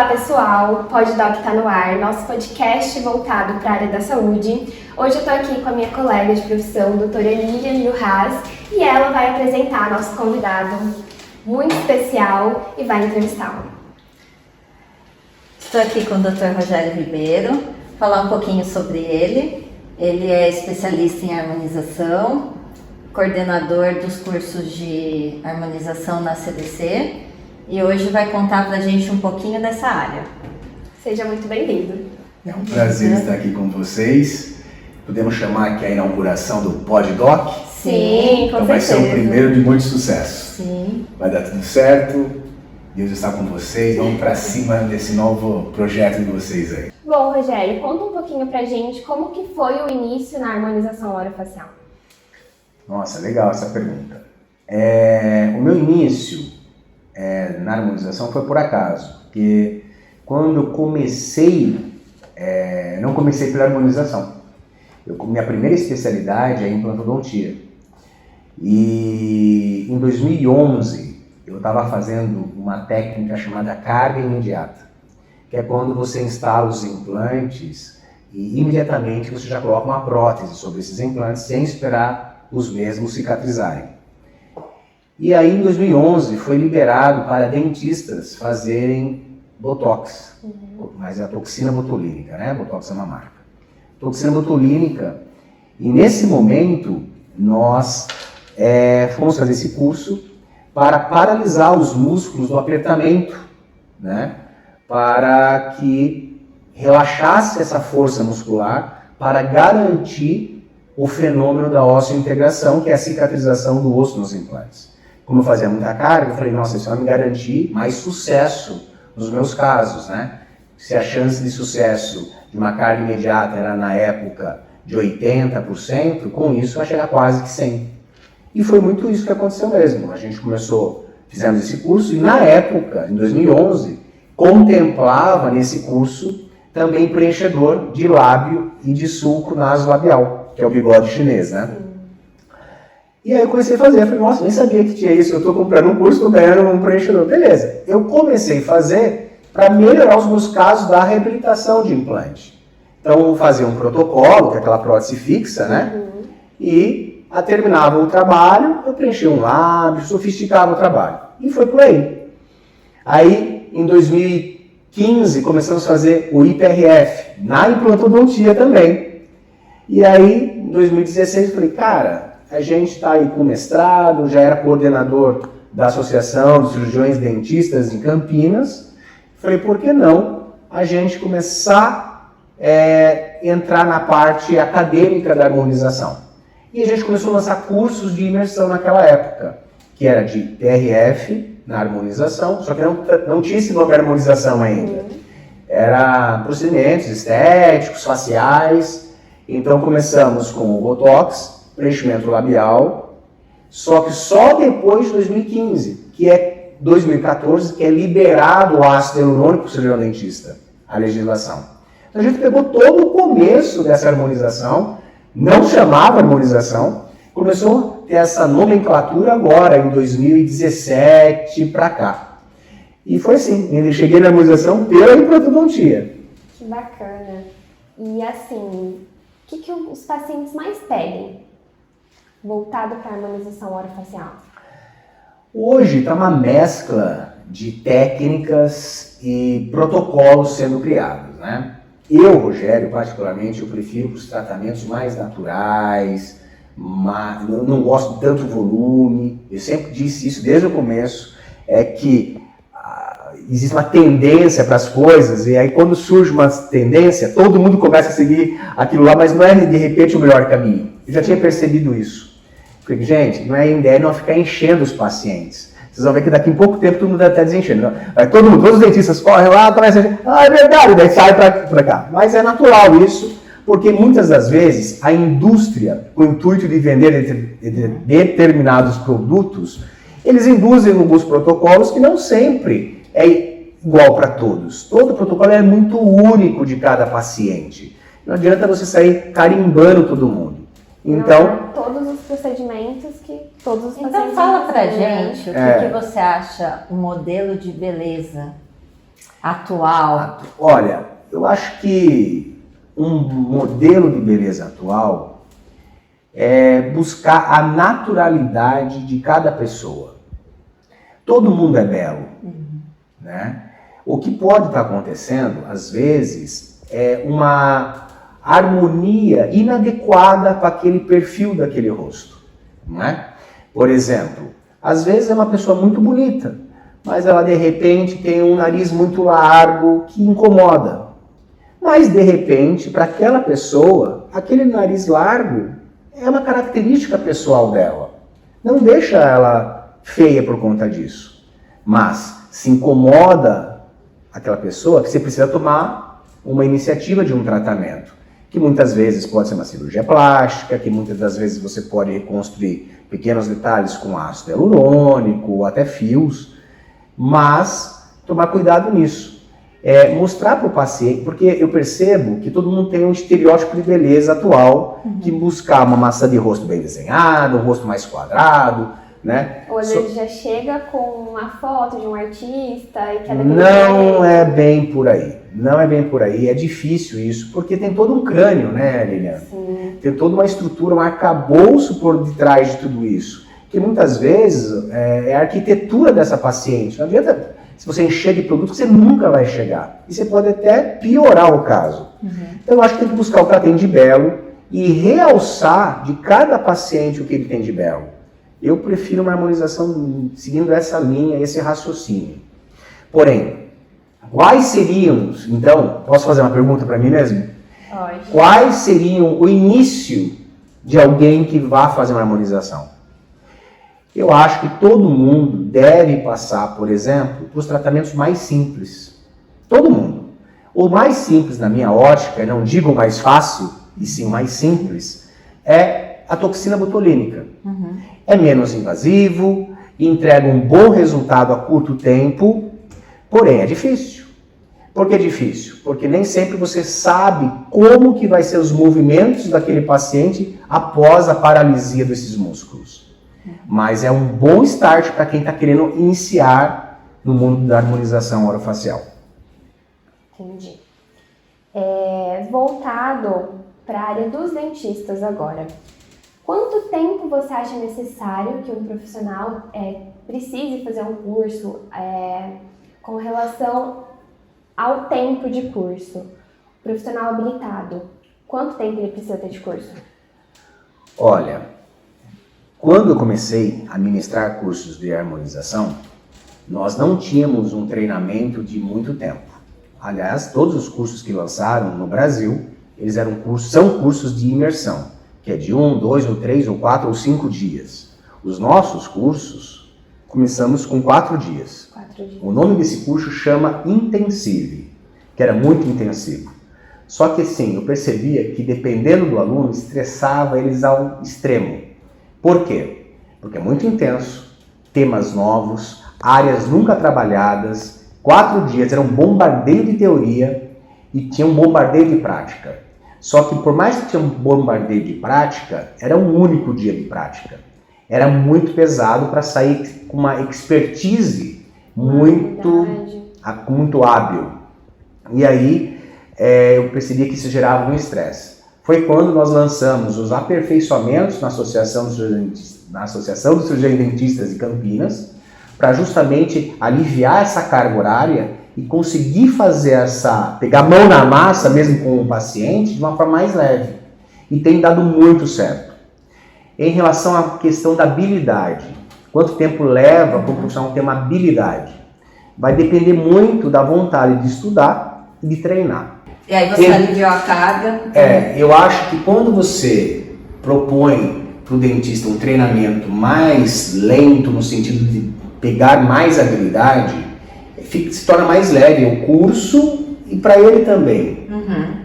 Olá pessoal, PodDoc está no ar, nosso podcast voltado para a área da saúde. Hoje eu estou aqui com a minha colega de profissão, doutora Lilian Juhas, e ela vai apresentar nosso convidado muito especial e vai entrevistá-lo. Estou aqui com o Dr. Rogério Ribeiro, falar um pouquinho sobre ele. Ele é especialista em harmonização, coordenador dos cursos de harmonização na CDC e hoje vai contar pra gente um pouquinho dessa área. Seja muito bem-vindo. É um prazer estar aqui com vocês. Podemos chamar aqui a inauguração do PodDoc? Sim, com certeza. Vai ser o primeiro de muito sucesso. Sim. Vai dar tudo certo, Deus está com vocês, vamos para cima desse novo projeto de vocês aí. Bom, Rogério, conta um pouquinho pra gente como que foi o início na harmonização orofacial. Nossa, legal essa pergunta. O meu início na harmonização foi por acaso, porque quando eu comecei, não comecei pela harmonização. Minha primeira especialidade é implantodontia. E em 2011 eu estava fazendo uma técnica chamada carga imediata, que é quando você instala os implantes e imediatamente você já coloca uma prótese sobre esses implantes sem esperar os mesmos cicatrizarem. E aí em 2011 foi liberado para dentistas fazerem Botox, mas é a toxina botulínica, né? Botox é uma marca. Toxina botulínica, e nesse momento nós fomos fazer esse curso para paralisar os músculos do apertamento, né? Para que relaxasse essa força muscular para garantir o fenômeno da osseo-integração, que é a cicatrização do osso nos implantes. Como eu fazia muita carga, eu falei, nossa, isso vai me garantir mais sucesso nos meus casos, né? Se a chance de sucesso de uma carga imediata era na época de 80%, com isso vai chegar quase que 100%. E foi muito isso que aconteceu mesmo. A gente fizemos esse curso e na época, em 2011, contemplava nesse curso também preenchedor de lábio e de sulco nasolabial, que é o bigode chinês, né? E aí eu comecei a fazer, eu falei, nossa, nem sabia que tinha isso, eu estou comprando um curso, estou ganhando um preenchedor. Beleza, eu comecei a fazer para melhorar os meus casos da reabilitação de implante. Então eu fazia um protocolo, que é aquela prótese fixa, né? E terminava o trabalho, eu preenchia um lábio, sofisticava o trabalho. E foi por aí. Aí, em 2015, começamos a fazer o IPRF, na implantodontia também. E aí, em 2016, eu falei, cara, a gente está aí com mestrado, já era coordenador da Associação dos Cirurgiões Dentistas em Campinas. Falei, por que não a gente começar a entrar na parte acadêmica da harmonização? E a gente começou a lançar cursos de imersão naquela época, que era de PRF na harmonização, só que não tinha esse nome harmonização ainda. Era procedimentos estéticos, faciais. Então começamos com o Botox, preenchimento labial, só que só depois de 2015, que é 2014, que é liberado o ácido hialurônico para o cirurgião dentista, a legislação. Então a gente pegou todo o começo dessa harmonização, não chamava harmonização, começou a ter essa nomenclatura agora, em 2017 para cá. E foi assim, eu cheguei na harmonização pela implantodontia. Que bacana. E assim, o que os pacientes mais pedem voltado para a harmonização orofacial? Hoje está uma mescla de técnicas e protocolos sendo criados, né? Eu, Rogério, particularmente, eu prefiro os tratamentos mais naturais, eu não gosto de tanto volume, eu sempre disse isso desde o começo, que existe uma tendência para as coisas, e aí quando surge uma tendência, todo mundo começa a seguir aquilo lá, mas não é de repente o melhor caminho. Eu já tinha percebido isso. Porque, gente, não é ideia não ficar enchendo os pacientes. Vocês vão ver que daqui a pouco tempo todo mundo está desenchendo. Vai todo mundo, todos os dentistas correm lá, começam a dizer, é verdade, daí sai para cá. Mas é natural isso, porque muitas das vezes a indústria, com o intuito de vender determinados produtos, eles induzem alguns protocolos que não sempre é igual para todos. Todo protocolo é muito único de cada paciente. Não adianta você sair carimbando todo mundo. Então, todos os procedimentos que todos os pacientes... Então fala pra gente o que você acha o modelo de beleza atual? Olha, eu acho que um modelo de beleza atual é buscar a naturalidade de cada pessoa. Todo mundo é belo, né? O que pode estar acontecendo, às vezes, é uma harmonia inadequada com aquele perfil daquele rosto, né? Por exemplo, às vezes é uma pessoa muito bonita, mas ela de repente tem um nariz muito largo que incomoda. Mas de repente, para aquela pessoa, aquele nariz largo é uma característica pessoal dela. Não deixa ela feia por conta disso. Mas se incomoda aquela pessoa, que você precisa tomar uma iniciativa de um tratamento, que muitas vezes pode ser uma cirurgia plástica, que muitas das vezes você pode reconstruir pequenos detalhes com ácido hialurônico, ou até fios, mas tomar cuidado nisso. Mostrar para o paciente, porque eu percebo que todo mundo tem um estereótipo de beleza atual, que buscar uma maçã de rosto bem desenhada, um rosto mais quadrado, né? Ou às vezes já chega com uma foto de um artista e quer Não é bem por aí, não é bem por aí, é difícil isso, porque tem todo um crânio, né, Liliana? Sim. Tem toda uma estrutura, um arcabouço por detrás de tudo isso, que muitas vezes é a arquitetura dessa paciente. Não adianta, se você encher de produto, você nunca vai chegar. E você pode até piorar o caso. Então eu acho que tem que buscar o que ela tem de belo e realçar de cada paciente o que ele tem de belo. Eu prefiro uma harmonização seguindo essa linha, esse raciocínio. Porém, quais seriam, então, posso fazer uma pergunta para mim mesmo? Pode. Quais seriam o início de alguém que vá fazer uma harmonização? Eu acho que todo mundo deve passar, por exemplo, para os tratamentos mais simples. Todo mundo. O mais simples, na minha ótica, não digo o mais fácil, e sim o mais simples, é a toxina botulínica. É menos invasivo, entrega um bom resultado a curto tempo, porém é difícil. Por que é difícil? Porque nem sempre você sabe como que vai ser os movimentos daquele paciente após a paralisia desses músculos. Mas é um bom start para quem está querendo iniciar no mundo da harmonização orofacial. Entendi. Voltado para a área dos dentistas agora. Quanto tempo você acha necessário que um profissional precise fazer um curso com relação ao tempo de curso? Profissional habilitado, quanto tempo ele precisa ter de curso? Olha, quando eu comecei a ministrar cursos de harmonização, nós não tínhamos um treinamento de muito tempo. Aliás, todos os cursos que lançaram no Brasil, eles são cursos de imersão, que é de 1, 2, ou 3, ou 4, ou 5 dias. Os nossos cursos, começamos com 4 dias. 4 dias. O nome desse curso chama Intensive, que era muito intensivo. Só que assim, eu percebia que dependendo do aluno, estressava eles ao extremo. Por quê? Porque é muito intenso, temas novos, áreas nunca trabalhadas, 4 dias era um bombardeio de teoria e tinha um bombardeio de prática. Só que por mais que tinha um bombardeio de prática, era um único dia de prática. Era muito pesado para sair com uma expertise muito hábil. E aí eu percebi que isso gerava um estresse. Foi quando nós lançamos os aperfeiçoamentos na Associação dos Cirurgiões Dentistas de Campinas, para justamente aliviar essa carga horária e conseguir pegar a mão na massa mesmo com o paciente de uma forma mais leve. E tem dado muito certo. Em relação à questão da habilidade, quanto tempo leva para o profissional ter uma habilidade? Vai depender muito da vontade de estudar e de treinar. E aí você aliviou a carga? Eu acho que quando você propõe para o dentista um treinamento mais lento, no sentido de pegar mais habilidade, se torna mais leve o curso e para ele também,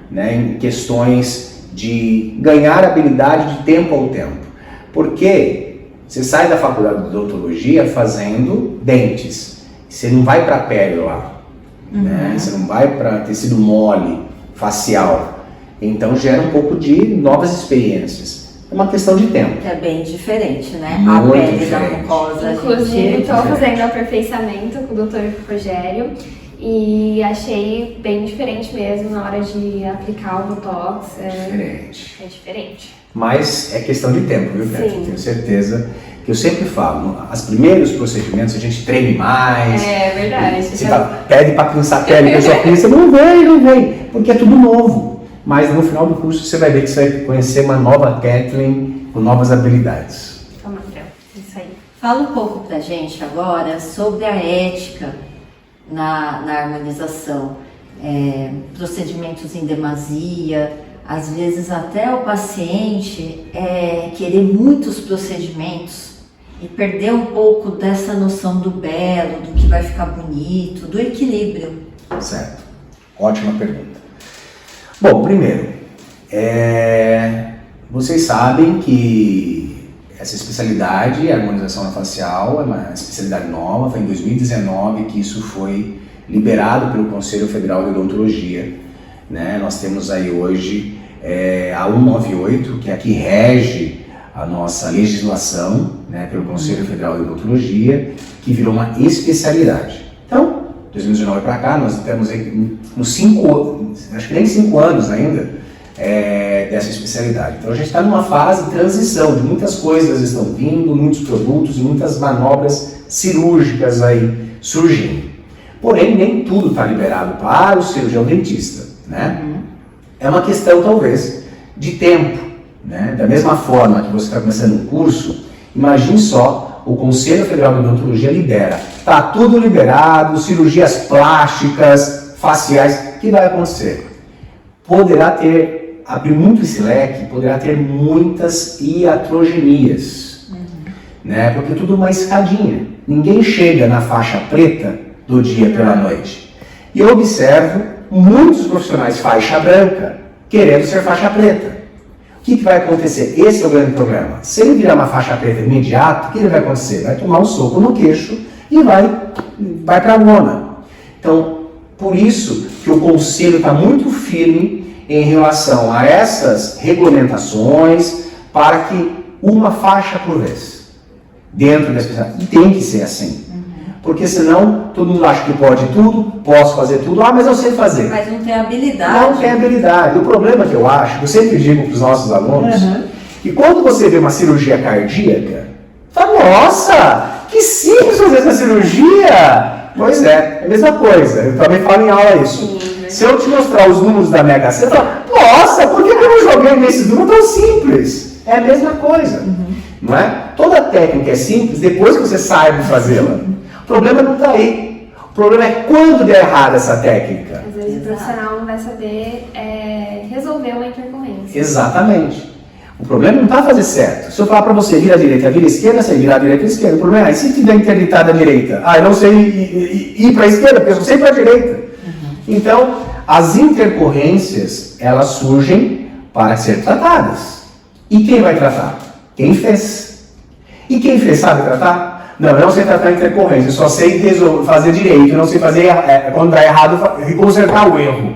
né, em questões de ganhar habilidade de tempo ao tempo. Porque você sai da faculdade de odontologia fazendo dentes, você não vai para a pele lá, né? Você não vai para tecido mole, facial, então gera um pouco de novas experiências. É uma questão de tempo. Que é bem diferente, né? Muito a pele diferente. da mucosa. Inclusive, estou fazendo aperfeiçoamento com o Dr. Rogério e achei bem diferente mesmo na hora de aplicar o Botox. Diferente. É diferente. Mas é questão de tempo, viu, Beth? Sim. Tenho certeza. Que eu sempre falo, os primeiros procedimentos a gente treme mais. É verdade. Você pede para pinçar a pele, a pessoa pinça, não vem, porque é tudo novo. Mas no final do curso você vai ver que você vai conhecer uma nova Kathleen com novas habilidades. Toma, isso aí. Fala um pouco pra gente agora sobre a ética na harmonização. Procedimentos em demasia, às vezes até o paciente querer muitos procedimentos e perder um pouco dessa noção do belo, do que vai ficar bonito, do equilíbrio. Certo. Ótima pergunta. Bom, primeiro, vocês sabem que essa especialidade, a harmonização facial, é uma especialidade nova, foi em 2019 que isso foi liberado pelo Conselho Federal de Odontologia, né? Nós temos aí hoje a 198, que é a que rege a nossa legislação, né, pelo Conselho Federal de Odontologia, que virou uma especialidade. Então, 2019 para cá, nós estamos aí nos 5, acho que nem 5 anos ainda, dessa especialidade. Então a gente está numa fase de transição, de muitas coisas estão vindo, muitos produtos e muitas manobras cirúrgicas aí surgindo. Porém, nem tudo está liberado para o cirurgião dentista, né? É uma questão, talvez, de tempo, né? Da mesma forma que você está começando um curso, imagine só, o Conselho Federal de Odontologia libera, está tudo liberado, cirurgias plásticas, faciais, o que vai acontecer? Poderá abrir muito esse leque, poderá ter muitas iatrogenias, né? Porque é tudo uma escadinha. Ninguém chega na faixa preta do dia pela noite. E eu observo muitos profissionais faixa branca querendo ser faixa preta. O que vai acontecer? Esse é o grande problema. Se ele virar uma faixa preta imediato, o que vai acontecer? Vai tomar um soco no queixo e vai para a lona. Então, por isso que o conselho está muito firme em relação a essas regulamentações para que uma faixa por vez dentro da especialidade. E tem que ser assim. Porque senão todo mundo acha que pode tudo, posso fazer tudo, mas eu sei fazer. Mas não tem habilidade. Não tem habilidade. O problema que eu acho, eu sempre digo para os nossos alunos, que quando você vê uma cirurgia cardíaca, fala, nossa, que simples fazer essa cirurgia! Pois é a mesma coisa. Eu também falo em aula isso. Se eu te mostrar os números da Mega Sena, você fala, nossa, por que eu não joguei nesses números tão simples? É a mesma coisa. Não é? Toda técnica é simples depois que você saiba fazê-la. O problema não está aí. O problema é quando der errado essa técnica. Às vezes o profissional não vai saber resolver uma intercorrência. Exatamente. O problema não está fazer certo. Se eu falar para você vira à direita, vira à esquerda, você vira à direita e à esquerda. O problema é, se tiver interditada à direita? Eu não sei ir para a esquerda, porque eu só sei para a direita. Então, as intercorrências, elas surgem para ser tratadas. E quem vai tratar? Quem fez. E quem fez sabe tratar? Não, eu não sei tratar intercorrência, eu só sei fazer direito, eu não sei fazer, quando dá errado, consertar o erro.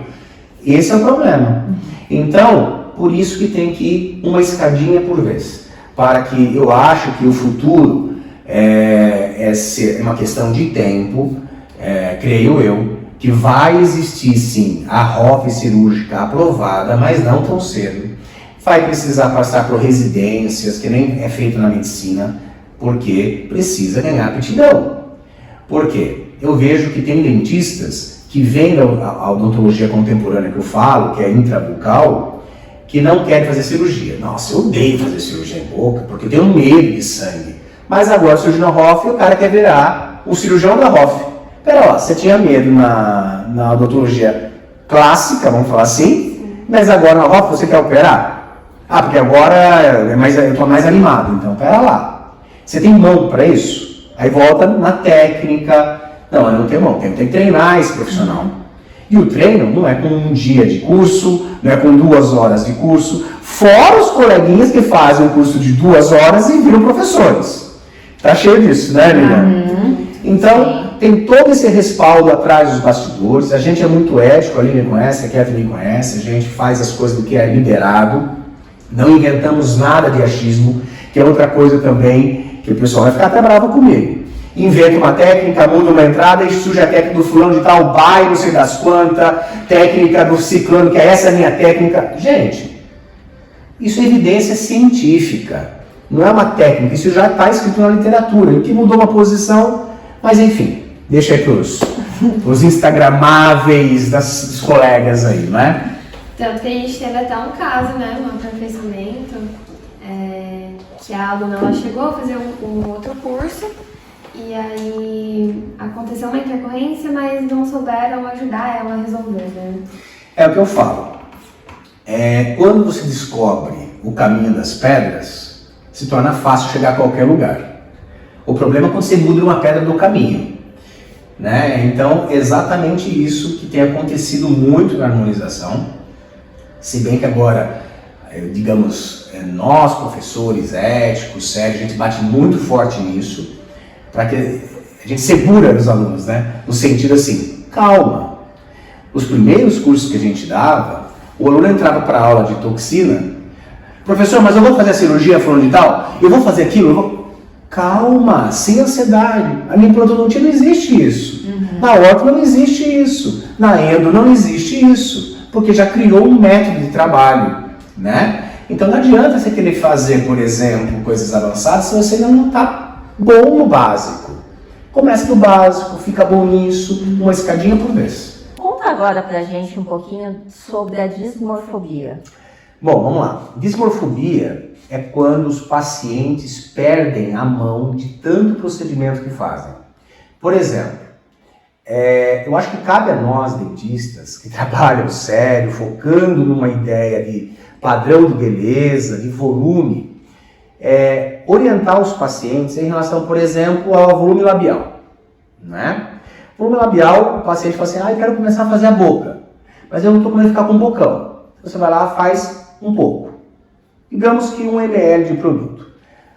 Esse é o problema. Então, por isso que tem que ir uma escadinha por vez. Para que eu acho que o futuro é uma questão de tempo, creio eu, que vai existir sim a ROF cirúrgica aprovada, mas não tão cedo. Vai precisar passar por residências, que nem é feito na medicina, porque precisa ganhar aptidão. Por quê? Eu vejo que tem dentistas que vêm da odontologia contemporânea que eu falo, que é intrabucal, que não querem fazer cirurgia. Nossa, eu odeio fazer cirurgia em boca, porque eu tenho medo de sangue. Mas agora, cirurgião ROF, o cara quer virar o cirurgião da ROF. Pera lá, você tinha medo na odontologia clássica, vamos falar assim, mas agora na ROF você quer operar? Porque agora eu estou mais animado, então pera lá. Você tem mão para isso? Aí volta na técnica. Não, eu não tenho mão, tem que treinar esse profissional. E o treino não é com um dia de curso, não é com 2 horas de curso, fora os coleguinhas que fazem um curso de 2 horas e viram professores. Tá cheio disso, né, Lilian? Então, tem todo esse respaldo atrás dos bastidores, a gente é muito ético, a Lilian me conhece, a Kathleen me conhece, a gente faz as coisas do que é liberado, não inventamos nada de achismo, que é outra coisa também que o pessoal vai ficar até bravo comigo. inventa uma técnica, muda uma entrada e surge a técnica do fulano de tal, vai, não sei das quantas, técnica do ciclano, que é essa a minha técnica. Gente, isso é evidência científica, não é uma técnica, isso já está escrito na literatura. O que mudou uma posição, mas enfim, deixa aí para os instagramáveis dos colegas aí, não é? Tanto que a gente teve até um caso, né, um aperfeiçoamento, que a aluna ela chegou a fazer um outro curso e aí aconteceu uma intercorrência, mas não souberam ajudar ela a resolver, né? É o que eu falo. Quando você descobre o caminho das pedras, se torna fácil chegar a qualquer lugar. O problema é quando você muda uma pedra do caminho, né? Então, exatamente isso que tem acontecido muito na harmonização, se bem que agora, digamos, nós, professores éticos, sérios, a gente bate muito forte nisso, para que a gente segura os alunos, né? No sentido assim, calma. Os primeiros cursos que a gente dava, o aluno entrava para a aula de toxina, professor, mas eu vou fazer a cirurgia fulano de tal? Eu vou fazer aquilo? Calma, sem ansiedade. A minha implantodontia não existe isso. Na orto não existe isso. Na endo não existe isso. Porque já criou um método de trabalho, né? Então não adianta você querer fazer, por exemplo, coisas avançadas se você não está bom no básico. Começa do básico, fica bom nisso, uma escadinha por vez. Conta agora pra gente um pouquinho sobre a dismorfobia. Bom, vamos lá. Dismorfobia é quando os pacientes perdem a mão de tanto procedimento que fazem. Por exemplo, eu acho que cabe a nós, dentistas, que trabalham sério, focando numa ideia de padrão de beleza, de volume, orientar os pacientes em relação, por exemplo, ao volume labial. Né? Volume labial, o paciente fala assim, eu quero começar a fazer a boca, mas eu não estou podendo ficar com um bocão. Você vai lá, faz um pouco. Digamos que 1 ml de produto.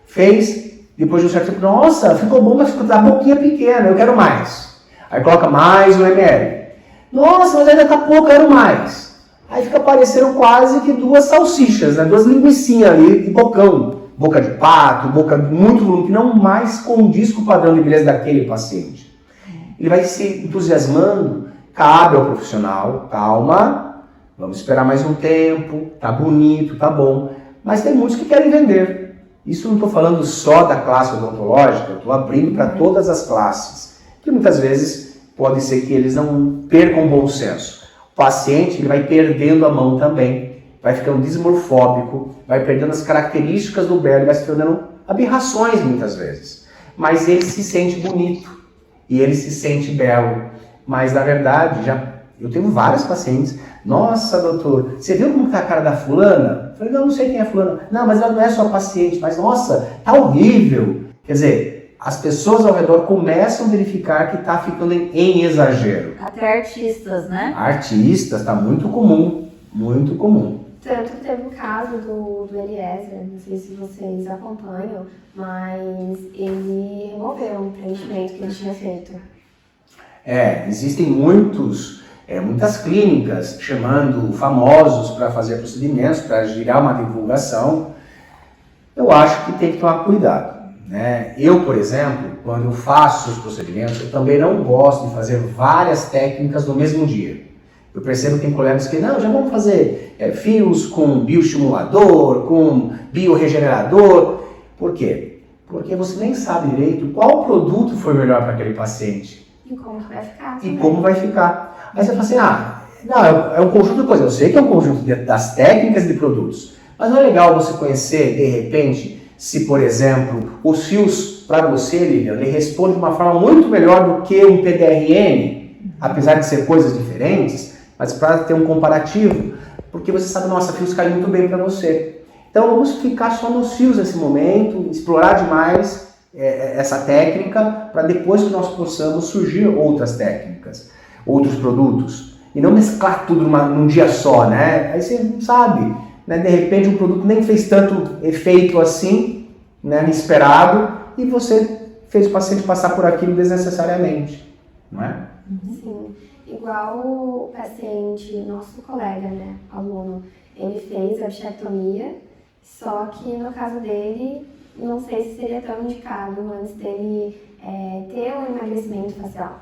Fez, depois de um certo tempo, nossa, ficou bom, mas ficou a boquinha pequena, eu quero mais. Aí coloca mais 1 ml. Nossa, mas ainda está pouco, eu quero mais. Aí fica parecendo quase que 2 salsichas, né? 2 linguicinhas ali de bocão. Boca de pato, boca muito volume, que não mais condiz com o padrão de beleza daquele paciente. Ele vai se entusiasmando, cabe ao profissional, calma, vamos esperar mais um tempo, tá bonito, tá bom. Mas tem muitos que querem vender. Isso não estou falando só da classe odontológica, eu estou abrindo para todas as classes. Que muitas vezes pode ser que eles não percam o bom senso. O paciente ele vai perdendo a mão também, vai ficando dismorfóbico, vai perdendo as características do belo, vai se tornando aberrações muitas vezes. Mas ele se sente bonito e ele se sente belo. Mas na verdade, eu tenho vários pacientes, nossa doutor, você viu como está a cara da fulana? Eu falei, não sei quem é a fulana. Não, mas ela não é só paciente, mas nossa, tá horrível. Quer dizer, as pessoas ao redor começam a verificar que está ficando em exagero. Até artistas, né? Artistas, está muito comum, muito comum. Tanto que teve o caso do Eliezer, não sei se vocês acompanham, mas ele removeu um preenchimento que ele tinha feito. Existem muitas clínicas chamando famosos para fazer procedimentos, para girar uma divulgação. Eu acho que tem que tomar cuidado. Né? Eu, por exemplo, quando eu faço os procedimentos, eu também não gosto de fazer várias técnicas no mesmo dia. Eu percebo que tem colegas que, não, já vamos fazer fios com bioestimulador, com biorregenerador. Por quê? Porque você nem sabe direito qual produto foi melhor para aquele paciente. E como vai ficar. E como vai ficar. Aí você fala assim, não, é um conjunto de coisas. Eu sei que é um conjunto das técnicas e de produtos. Mas não é legal você conhecer, de repente, se, por exemplo, os fios para você, Lilian, ele responde de uma forma muito melhor do que um PDRN, apesar de ser coisas diferentes, mas para ter um comparativo, porque você sabe, nossa, fios caem muito bem para você. Então vamos ficar só nos fios nesse momento, explorar demais essa técnica, para depois que nós possamos surgir outras técnicas, outros produtos, e não mesclar tudo num dia só, né? Aí você não sabe, né? De repente um produto nem fez tanto efeito assim, né, inesperado, e você fez o paciente passar por aquilo desnecessariamente, não é? Sim. Igual o paciente, nosso colega, aluno, ele fez a bichectomia, só que no caso dele, não sei se seria tão indicado antes dele ter um emagrecimento facial.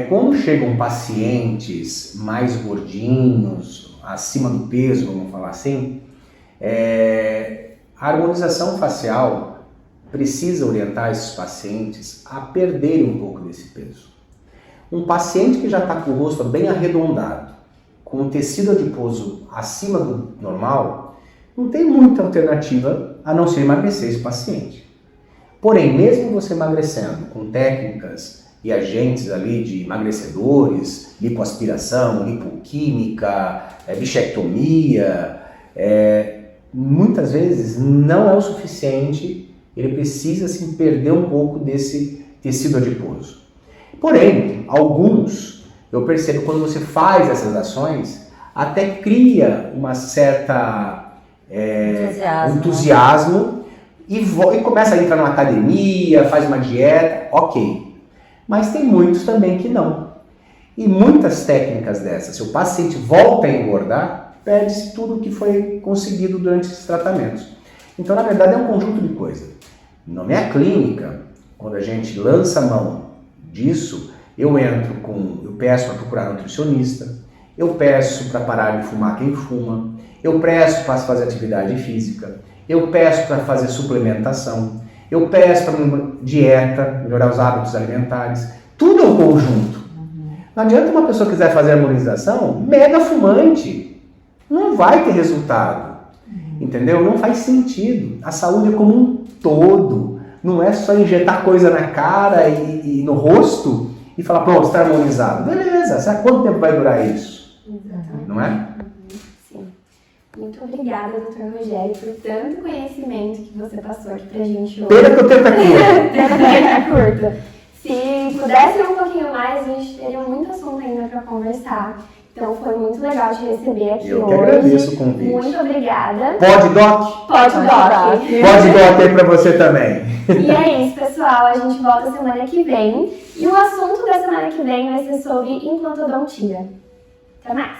Quando chegam pacientes mais gordinhos, acima do peso, vamos falar assim, a harmonização facial precisa orientar esses pacientes a perderem um pouco desse peso. Um paciente que já está com o rosto bem arredondado, com o tecido adiposo acima do normal, não tem muita alternativa a não ser emagrecer esse paciente. Porém, mesmo você emagrecendo com técnicas e agentes ali de emagrecedores, lipoaspiração, lipoquímica, bichectomia, muitas vezes não é o suficiente, ele precisa assim, perder um pouco desse tecido adiposo. Porém, alguns, eu percebo quando você faz essas ações, até cria uma certa entusiasmo e começa a entrar numa academia, faz uma dieta, ok. Mas tem muitos também que não. E muitas técnicas dessas, se o paciente volta a engordar, perde-se tudo o que foi conseguido durante esses tratamentos. Então, na verdade, é um conjunto de coisas. Na minha clínica, quando a gente lança a mão disso, eu peço para procurar nutricionista, eu peço para parar de fumar quem fuma, eu peço para fazer atividade física, eu peço para fazer suplementação, eu peço para dieta, melhorar os hábitos alimentares, tudo é um conjunto. Não adianta uma pessoa quiser fazer harmonização mega fumante, não vai ter resultado, entendeu? Não faz sentido. A saúde é como um todo, não é só injetar coisa na cara e no rosto e falar, pronto, está harmonizado. Beleza, sabe quanto tempo vai durar isso? Exatamente. Não é? Sim. Muito obrigada, Dr. Rogério, por tanto conhecimento que você passou aqui pra gente hoje. Pena que o tempo é curto. Pena que o tempo é curto. Se pudesse ir um pouquinho mais, a gente teria muito assunto ainda para conversar. Então foi muito legal te receber aqui Eu hoje. que agradeço o convite. Muito obrigada. Pode, Doc? Pode, Doc. Pode, Doc, aí pra você também. E é isso, pessoal. A gente volta semana que vem. E o assunto da semana que vem vai ser sobre implantodontia. Até mais!